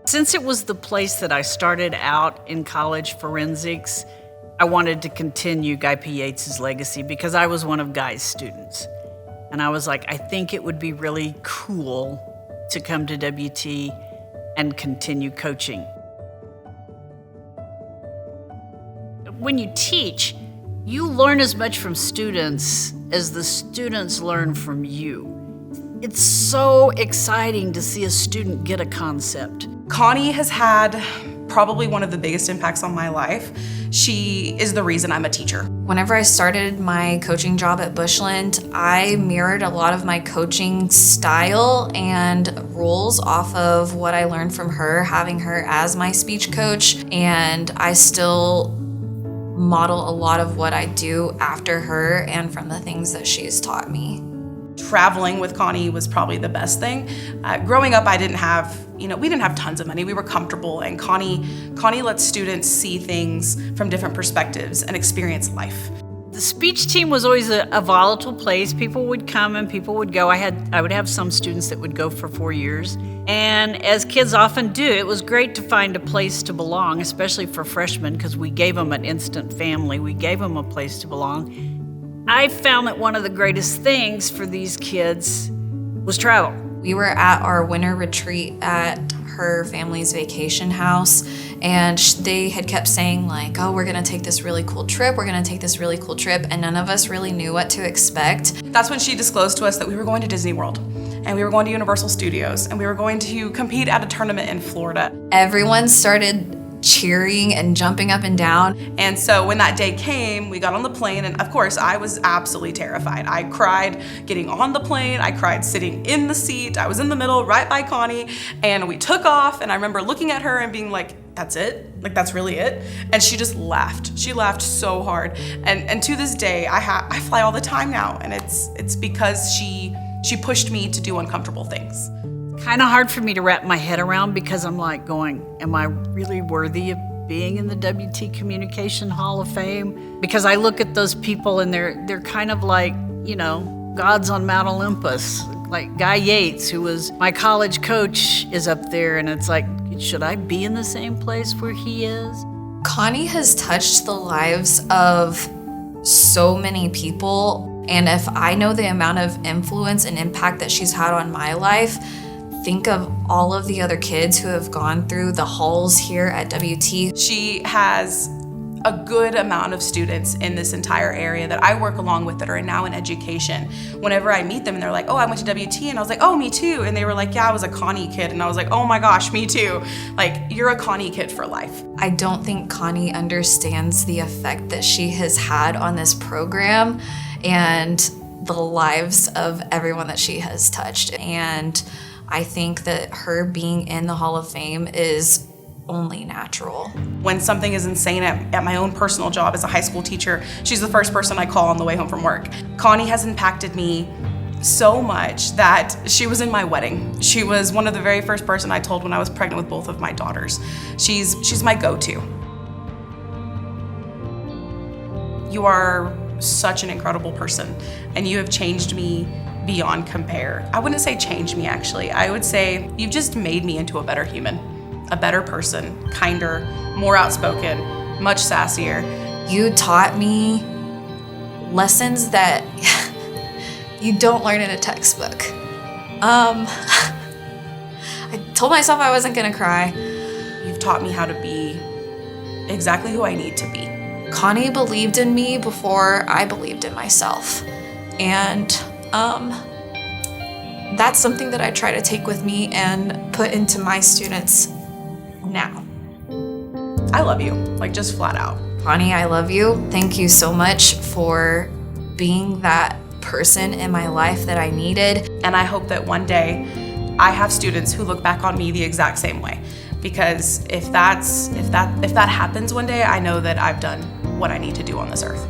Since it was the place that I started out in college forensics, I wanted to continue Guy P. Yates's legacy because I was one of Guy's students. And I was like, I think it would be really cool to come to WT and continue coaching. When you teach, you learn as much from students as the students learn from you. It's so exciting to see a student get a concept. Connie has had probably one of the biggest impacts on my life. She is the reason I'm a teacher. Whenever I started my coaching job at Bushland, I mirrored a lot of my coaching style and rules off of what I learned from her, having her as my speech coach, and I still model a lot of what I do after her and from the things that she's taught me. Traveling with Connie was probably the best thing. Growing up, we didn't have tons of money. We were comfortable, and Connie lets students see things from different perspectives and experience life. The speech team was always a volatile place. People would come and people would go. I would have some students that would go for 4 years. And as kids often do, it was great to find a place to belong, especially for freshmen, because we gave them an instant family. We gave them a place to belong. I found that one of the greatest things for these kids was travel. We were at our winter retreat at her family's vacation house, and they had kept saying like, oh, we're gonna take this really cool trip, and none of us really knew what to expect. That's when she disclosed to us that we were going to Disney World, and we were going to Universal Studios, and we were going to compete at a tournament in Florida. Everyone started cheering and jumping up and down. And so when that day came, we got on the plane, and of course I was absolutely terrified. I cried getting on the plane, I cried sitting in the seat, I was in the middle right by Connie, and we took off, and I remember looking at her and being like, that's it? Like, that's really it? And she just laughed. She laughed so hard. And to this day, I fly all the time now, and it's because she pushed me to do uncomfortable things. Kind of hard for me to wrap my head around because I'm like going, am I really worthy of being in the WT Communication Hall of Fame? Because I look at those people and they're kind of like, gods on Mount Olympus. Like Guy Yates, who was my college coach, is up there, and it's like, should I be in the same place where he is? Connie has touched the lives of so many people, and if I know the amount of influence and impact that she's had on my life, think of all of the other kids who have gone through the halls here at WT. She has a good amount of students in this entire area that I work along with that are now in education. Whenever I meet them and they're like, oh, I went to WT, and I was like, oh, me too. And they were like, yeah, I was a Connie kid. And I was like, oh my gosh, me too. Like, you're a Connie kid for life. I don't think Connie understands the effect that she has had on this program and the lives of everyone that she has touched. And I think that her being in the Hall of Fame is only natural. When something is insane at my own personal job as a high school teacher, she's the first person I call on the way home from work. Connie has impacted me so much that she was in my wedding. She was one of the very first person I told when I was pregnant with both of my daughters. She's my go-to. You are such an incredible person, and you have changed me beyond compare. I wouldn't say change me, actually. I would say you've just made me into a better human, a better person, kinder, more outspoken, much sassier. You taught me lessons that you don't learn in a textbook. I told myself I wasn't gonna cry. You've taught me how to be exactly who I need to be. Connie believed in me before I believed in myself. And that's something that I try to take with me and put into my students now. I love you, like just flat out. Connie, I love you. Thank you so much for being that person in my life that I needed. And I hope that one day I have students who look back on me the exact same way. Because if that happens one day, I know that I've done what I need to do on this earth.